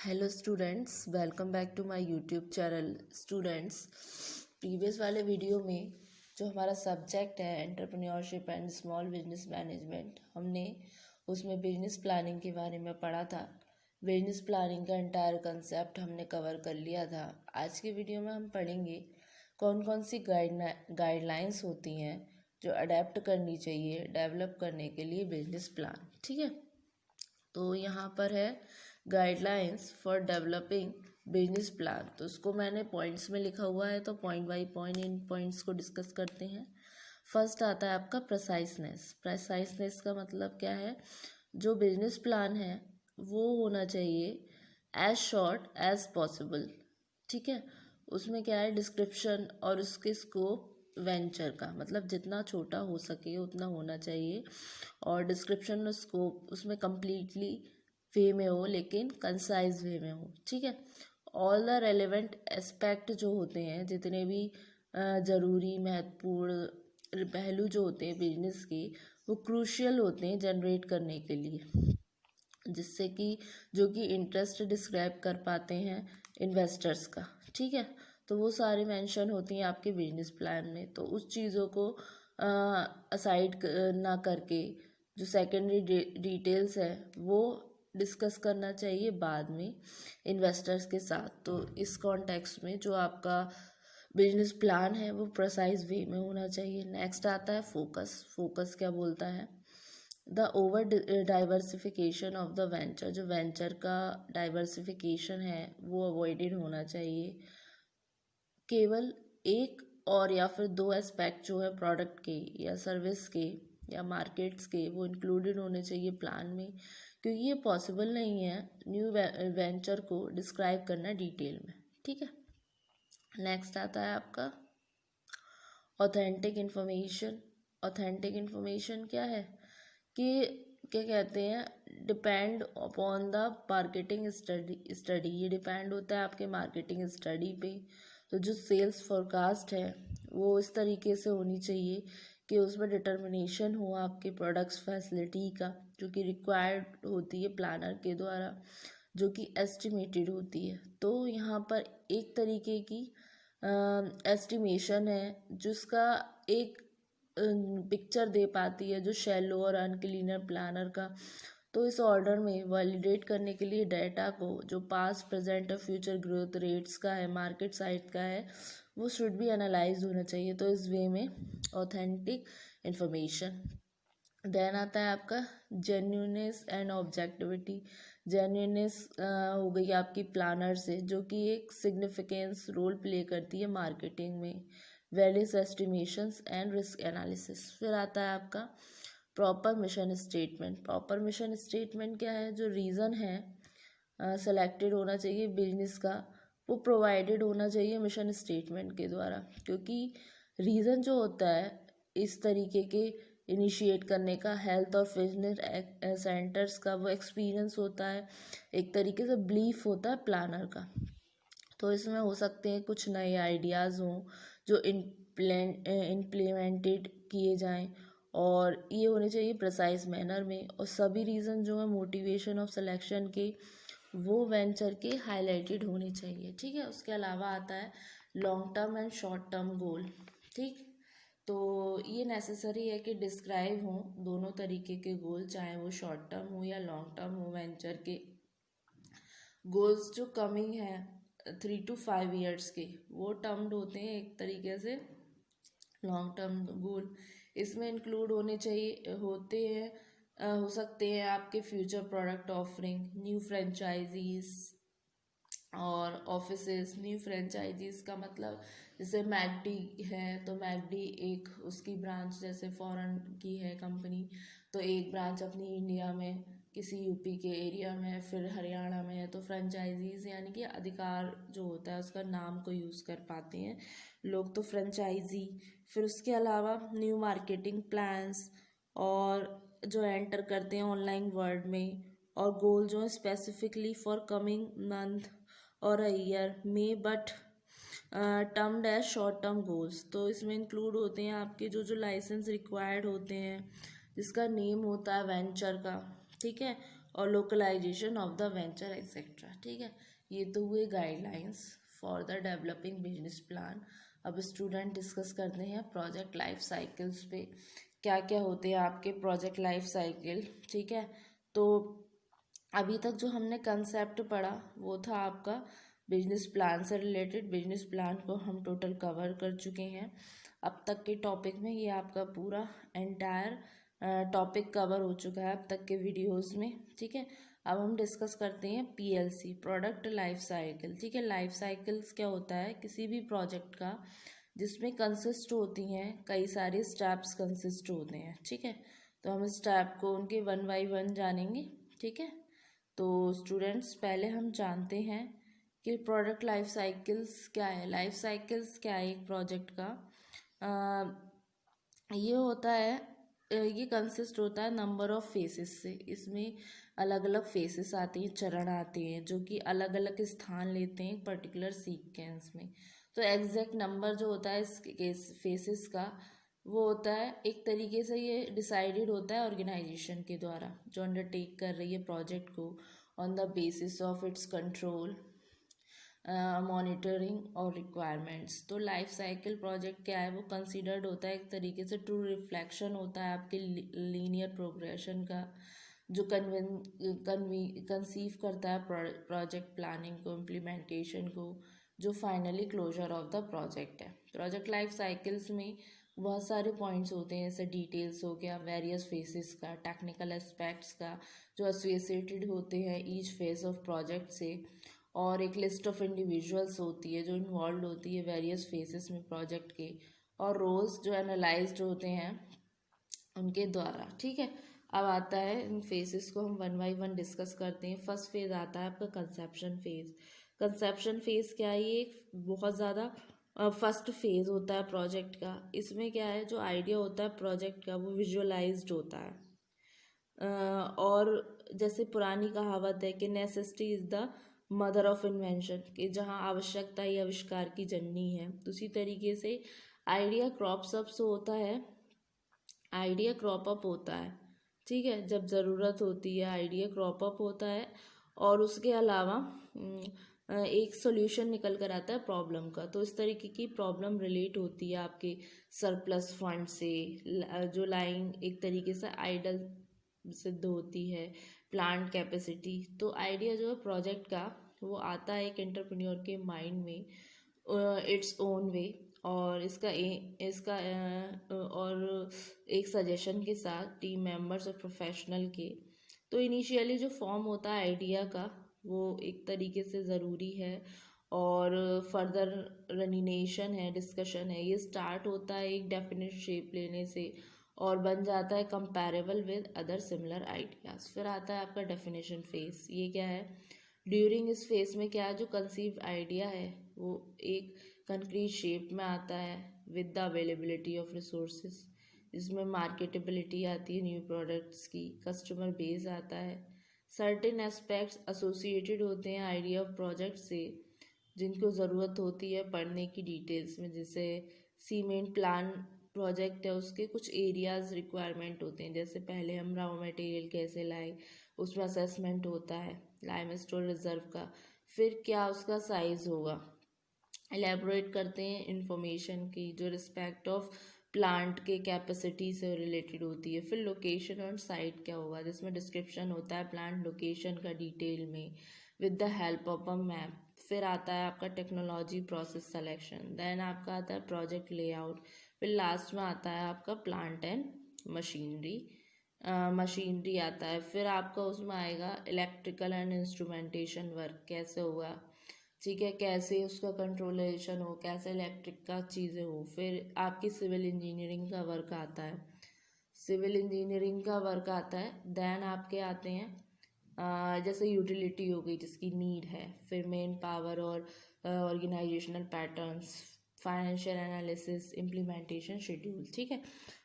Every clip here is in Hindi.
Hello students, welcome back to my YouTube channel. Students, previous वाले वीडियो में जो हमारा सब्जेक्ट है entrepreneurship and small business management, हमने उसमें बिजनेस प्लानिंग के बारे में पढ़ा था। बिजनेस प्लानिंग का एंटायर कंसेप्ट हमने कवर कर लिया था। आज के वीडियो में हम पढ़ेंगे कौन कौन सी गाइडलाइंस होती हैं जो अडेप्ट करनी चाहिए डेवलप करने के लिए बिजनेस प्लान। ठीक है, तो यहाँ पर है guidelines for developing business plan. तो उसको मैंने पॉइंट्स में लिखा हुआ है, तो point by point in points को डिस्कस करते हैं। फर्स्ट आता है आपका प्रेसाइसनेस। प्रेसाइसनेस का मतलब क्या है? जो बिजनेस प्लान है वो होना चाहिए एज शॉर्ट एज पॉसिबल। ठीक है, उसमें क्या है, डिस्क्रिप्शन और उसके स्कोप वेंचर का मतलब जितना छोटा हो सके उतना होना चाहिए, और डिस्क्रिप्शन और स्कोप उसमें कम्प्लीटली वे में हो लेकिन कंसाइज वे में हो। ठीक है, ऑल द रेलेवेंट एस्पेक्ट जो होते हैं, जितने भी ज़रूरी महत्वपूर्ण पहलू जो होते हैं बिजनेस के, वो क्रूशियल होते हैं जनरेट करने के लिए, जिससे कि जो कि इंटरेस्ट डिस्क्राइब कर पाते हैं इन्वेस्टर्स का। ठीक है, तो वो सारे मेंशन होती हैं आपके बिजनेस प्लान में। तो उस चीज़ों को असाइड ना करके जो सेकेंडरी डिटेल्स है वो डिस्कस करना चाहिए बाद में इन्वेस्टर्स के साथ। तो इस कॉन्टेक्स्ट में जो आपका बिजनेस प्लान है वो प्रिसाइज वे में होना चाहिए। नेक्स्ट आता है फोकस। फोकस क्या बोलता है? The over diversification of the venture. जो वेंचर का डाइवर्सिफिकेशन है वो अवॉइडेड होना चाहिए। केवल एक और या फिर दो एस्पेक्ट जो है प्रोडक्ट के या सर्विस के या मार्केट्स के, वो इंक्लूडेड होने चाहिए प्लान में, क्योंकि ये पॉसिबल नहीं है न्यू वेंचर को डिस्क्राइब करना डिटेल में। ठीक है, नेक्स्ट आता है आपका ऑथेंटिक इन्फॉर्मेशन। ऑथेंटिक इन्फॉर्मेशन क्या है कि क्या कहते हैं, depend upon the marketing study. ये डिपेंड होता है आपके मार्केटिंग स्टडी पे। तो जो सेल्स फोरकास्ट है वो इस तरीके से होनी चाहिए कि उसमें डिटर्मिनेशन हो आपके प्रोडक्ट्स फैसिलिटी का, जो कि रिक्वायर्ड होती है प्लानर के द्वारा, जो कि एस्टिमेटेड होती है। तो यहाँ पर एक तरीके की एस्टिमेशन है जिसका एक पिक्चर दे पाती है जो शैलो और अनक्लीनर प्लानर का। तो इस ऑर्डर में वैलिडेट करने के लिए डाटा को जो पास्ट प्रेजेंट और फ्यूचर ग्रोथ रेट्स का है, मार्केट साइड का है, वो शुड भी एनालाइज होना चाहिए। तो इस वे में ऑथेंटिक इन्फॉर्मेशन। देन आता है आपका जेन्यूनेस एंड ऑब्जेक्टिविटी। जेन्यूनेस हो गई आपकी प्लानर से, जो कि एक सिग्निफिकेंस रोल प्ले करती है मार्केटिंग में। Values estimations and risk analysis. फिर आता है आपका proper mission statement. Proper mission statement क्या है? जो रीज़न है सेलेक्टेड होना चाहिए बिजनेस का, वो प्रोवाइडेड होना चाहिए मिशन स्टेटमेंट के द्वारा, क्योंकि रीज़न जो होता है इस तरीके के इनिशिएट करने का, हेल्थ और फिटनेस सेंटर्स का, वो एक्सपीरियंस होता है, एक तरीके से बिलीफ होता है प्लानर का। तो इसमें हो सकते हैं कुछ नए आइडियाज़ हों जो इम्प्लीमेंटेड किए जाएं, और ये होने चाहिए प्रिसाइज मैनर में। और सभी रीज़न जो है मोटिवेशन ऑफ सिलेक्शन के, वो वेंचर के हाईलाइटेड होने चाहिए। ठीक है, उसके अलावा आता है long term and short term goal. ठीक, तो ये नेसेसरी है कि डिस्क्राइब हों दोनों तरीके के गोल, चाहे वो शॉर्ट टर्म हो या लॉन्ग टर्म हो। वेंचर के गोल्स जो कमिंग है 3 to 5 years के, वो टर्म्ड होते हैं एक तरीके से लॉन्ग टर्म गोल। इसमें इंक्लूड होने चाहिए होते हैं हो सकते हैं आपके future product offering, new franchises और ऑफिसेस। न्यू फ्रेंचाइजीज का मतलब जैसे मैकडी है, तो मैकडी एक उसकी ब्रांच जैसे फॉरेन की है कंपनी, तो एक ब्रांच अपनी इंडिया में किसी यूपी के एरिया में है, फिर हरियाणा में है। तो फ्रेंचाइजीज यानी कि अधिकार जो होता है उसका नाम को यूज़ कर पाते हैं लोग, तो फ्रेंचाइजी। फिर उसके अलावा न्यू मार्केटिंग प्लान्स, और जो एंटर करते हैं ऑनलाइन वर्ल्ड में, और गोल जो है स्पेसिफिकली फॉर कमिंग मंथ और अ ईयर में, but termed as short term goals. तो इसमें इंक्लूड होते हैं आपके जो जो लाइसेंस रिक्वायर्ड होते हैं, जिसका नेम होता है वेंचर का। ठीक है, और localisation of the venture etcetera. ठीक है, ये तो हुए guidelines for the developing business plan. अब स्टूडेंट डिस्कस करते हैं प्रोजेक्ट लाइफ साइकिल्स पे, क्या क्या होते हैं आपके प्रोजेक्ट लाइफ साइकिल। ठीक है, तो अभी तक जो हमने कंसेप्ट पढ़ा वो था आपका बिजनेस प्लान से रिलेटेड। बिजनेस प्लान को हम टोटल कवर कर चुके हैं अब तक के टॉपिक में। ये आपका पूरा एंटायर टॉपिक कवर हो चुका है अब तक के वीडियोस में। ठीक है, अब हम डिस्कस करते हैं पीएलसी, प्रोडक्ट लाइफ साइकिल। ठीक है, लाइफ साइकिल्स क्या होता है किसी भी प्रोजेक्ट का, जिसमें कंसिस्ट होती हैं कई सारे स्टेप्स कंसिस्ट होते हैं। ठीक है, तो हम स्टेप को उनके वन बाई वन जानेंगे। ठीक है, तो स्टूडेंट्स पहले हम जानते हैं कि प्रोडक्ट लाइफ साइकिल्स क्या है। लाइफ साइकिल्स क्या है एक प्रोजेक्ट का? ये होता है, ये कंसिस्ट होता है नंबर ऑफ फेसेस से। इसमें अलग अलग फेसेस आते हैं, चरण आते हैं, जो कि अलग अलग स्थान लेते हैं एक पर्टिकुलर सीक्वेंस में। तो एग्जैक्ट नंबर जो होता है इस फेसेस का, वो होता है एक तरीके से ये डिसाइडेड होता है ऑर्गेनाइजेशन के द्वारा जो अंडरटेक कर रही है प्रोजेक्ट को, on the basis of its control, monitoring और रिक्वायरमेंट्स। तो लाइफ साइकिल प्रोजेक्ट क्या है, वो कंसीडर्ड होता है एक तरीके से ट्रू रिफ्लेक्शन होता है आपके लीनियर प्रोग्रेशन का, जो कंसीव करता है प्रोजेक्ट प्लानिंग को, इम्प्लीमेंटेशन को, जो finally closure of the project है। प्रोजेक्ट लाइफ साइकिल्स में बहुत सारे पॉइंट्स होते हैं, जैसे डिटेल्स हो गया, वेरियस फेसेस का, टेक्निकल एस्पेक्ट्स का जो एसोसिएटेड होते हैं ईच फेज ऑफ प्रोजेक्ट से, और एक लिस्ट ऑफ इंडिविजुअल्स होती है जो इन्वॉल्व होती है वेरियस फेसेस में प्रोजेक्ट के, और रोल्स जो एनालाइज्ड होते हैं उनके द्वारा। ठीक है, अब आता है इन फेसेस को हम वन बाई वन डिस्कस करते हैं। फर्स्ट फेज आता है आपका कंसेप्शन फेज। कंसेप्शन फेज क्या है, ये एक बहुत ज़्यादा फर्स्ट फेज होता है प्रोजेक्ट का। इसमें क्या है, जो आइडिया होता है प्रोजेक्ट का वो विजुअलाइज्ड होता है। और जैसे पुरानी कहावत है कि necessity is the mother of invention, कि जहाँ आवश्यकता ही आविष्कार की जननी है। तो उसी तरीके से आइडिया क्रॉप्स अप होता है, आइडिया क्रॉप अप होता है। ठीक है, जब ज़रूरत होती है आइडिया क्रॉप अप होता है, और उसके अलावा एक सॉल्यूशन निकल कर आता है प्रॉब्लम का। तो इस तरीके की प्रॉब्लम रिलेट होती है आपके सरप्लस फंड से, जो लाइन एक तरीके से आइडल सिद्ध होती है, प्लांट कैपेसिटी। तो आइडिया जो है प्रोजेक्ट का वो आता है एक एंटरप्रेन्योर के माइंड में इट्स ओन वे, और और एक सजेशन के साथ टीम मेंबर्स और प्रोफेशनल के। तो इनिशियली जो फॉर्म होता है आइडिया का वो एक तरीके से ज़रूरी है, और फर्दर रनिनेशन है, डिस्कशन है, ये स्टार्ट होता है एक डेफिनेट शेप लेने से और बन जाता है comparable with other similar ideas. फिर आता है आपका डेफिनेशन फेज। ये क्या है, ड्यूरिंग इस फेज में क्या है, जो कंसीव्ड आइडिया है वो एक कंक्रीट शेप में आता है with the availability of resources. इसमें मार्केटेबिलिटी आती है न्यू प्रोडक्ट्स की, कस्टमर बेस आता है, सर्टेन एस्पेक्ट्स एसोसिएटेड होते हैं आइडिया ऑफ प्रोजेक्ट से जिनको ज़रूरत होती है पढ़ने की डिटेल्स में। जैसे सीमेंट प्लान प्रोजेक्ट है, उसके कुछ एरियाज रिक्वायरमेंट होते हैं, जैसे पहले हम रॉ मटेरियल कैसे लाए, उसमें असेसमेंट होता है लाइम स्टोर रिजर्व का। फिर क्या उसका साइज़ होगा, एलेबोरेट करते हैं इंफॉर्मेशन की जो रिस्पेक्ट ऑफ प्लांट के कैपेसिटी से रिलेटेड होती है। फिर लोकेशन और साइट क्या होगा, जिसमें डिस्क्रिप्शन होता है प्लांट लोकेशन का डिटेल में with the help of a map. फिर आता है आपका टेक्नोलॉजी प्रोसेस सिलेक्शन, देन आपका आता है प्रोजेक्ट लेआउट, फिर लास्ट में आता है आपका प्लांट एंड मशीनरी मशीनरी आता है। फिर आपका उसमें आएगा इलेक्ट्रिकल एंड इंस्ट्रूमेंटेशन वर्क कैसे होगा। ठीक है, कैसे उसका कंट्रोलेशन हो, कैसे इलेक्ट्रिक का चीज़ें हो। फिर आपकी सिविल इंजीनियरिंग का वर्क आता है, सिविल इंजीनियरिंग का वर्क आता है। देन आपके आते हैं जैसे यूटिलिटी हो गई जिसकी नीड है, फिर मेन पावर और organisational patterns, financial analysis, implementation schedule. ठीक है,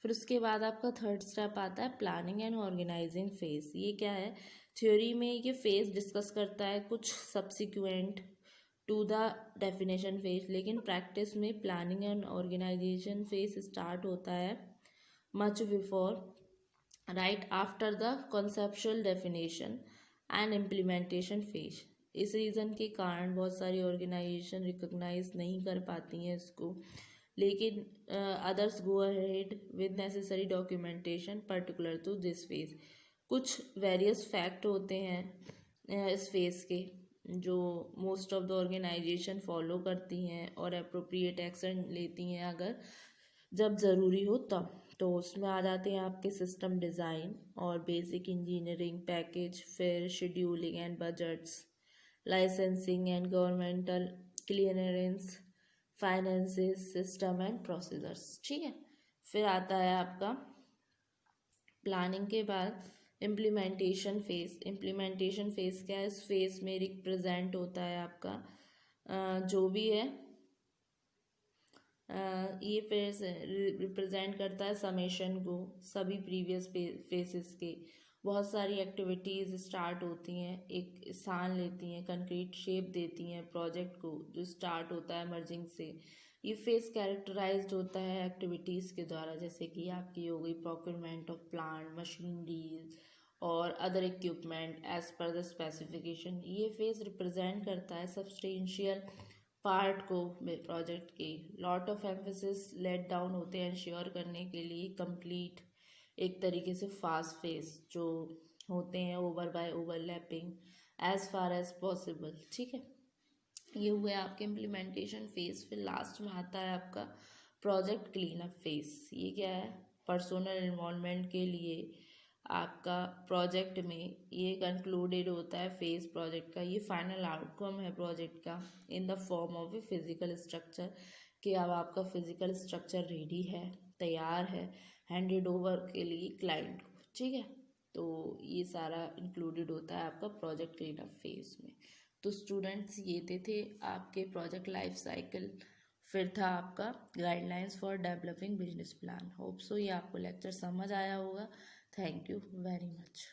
फिर उसके बाद आपका थर्ड स्टेप आता है प्लानिंग एंड ऑर्गेनाइजिंग फेज। ये क्या है, थ्योरी में ये फेज डिस्कस करता है कुछ subsequent to the definition phase, लेकिन प्रैक्टिस में planning and organisation phase start होता है much before, right after the conceptual definition. And implementation phase. इस रीज़न के कारण बहुत सारी ऑर्गेनाइजेशन रिकॉग्नाइज नहीं कर पाती हैं इसको, लेकिन others go ahead with necessary documentation particular to this phase. कुछ वेरियस फैक्ट होते हैं इस फेज के जो most of the organisation follow करती हैं और अप्रोप्रिएट एक्शन लेती हैं अगर जब ज़रूरी हो तब। तो उसमें आ जाते हैं आपके सिस्टम डिज़ाइन और बेसिक इंजीनियरिंग पैकेज, फिर scheduling and budgets, licensing and governmental clearance, finances, system and procedures. ठीक है, फिर आता है आपका प्लानिंग के बाद इम्प्लीमेंटेशन फेज। इम्प्लीमेंटेशन फेज क्या है? इस फेज में रिप्रेजेंट होता है आपका जो भी है ये फेज रिप्रेजेंट करता है समेशन को सभी प्रीवियस फेसेस के। बहुत सारी एक्टिविटीज़ स्टार्ट होती हैं, एक स्थान लेती हैं, कंक्रीट शेप देती हैं प्रोजेक्ट को जो स्टार्ट होता है मर्जिंग से। ये फेज कैरेक्टराइज्ड होता है एक्टिविटीज़ के द्वारा, जैसे कि आपकी हो गई प्रोक्योरमेंट ऑफ प्लांट मशीनरीज और other equipment as per the specification. ये फेज रिप्रेजेंट करता है सब्सटेंशियल पार्ट को प्रोजेक्ट के। Lot of emphasis laid down होते हैं इंश्योर करने के लिए कंप्लीट एक तरीके से फास्ट फेज जो होते हैं over by overlapping as far as possible. ठीक है, ये हुए आपके इम्प्लीमेंटेशन फेज। फिर लास्ट में आता है आपका प्रोजेक्ट क्लीन अप फेज। ये क्या है? पर्सोनल इन्वॉल्वमेंट के लिए आपका प्रोजेक्ट में ये कंक्लूडेड होता है फेज प्रोजेक्ट का। ये फाइनल आउटकम है प्रोजेक्ट का in the form of a physical structure, कि अब आपका फिजिकल स्ट्रक्चर रेडी है, तैयार है हैंडेड ओवर के लिए क्लाइंट को। ठीक है, तो ये सारा इंक्लूडेड होता है आपका प्रोजेक्ट क्लीन अप फेज में। तो स्टूडेंट्स ये थे आपके प्रोजेक्ट लाइफ साइकिल। फिर था आपका guidelines for developing business plan. Hope so ये आपको लेक्चर समझ आया होगा। Thank you very much.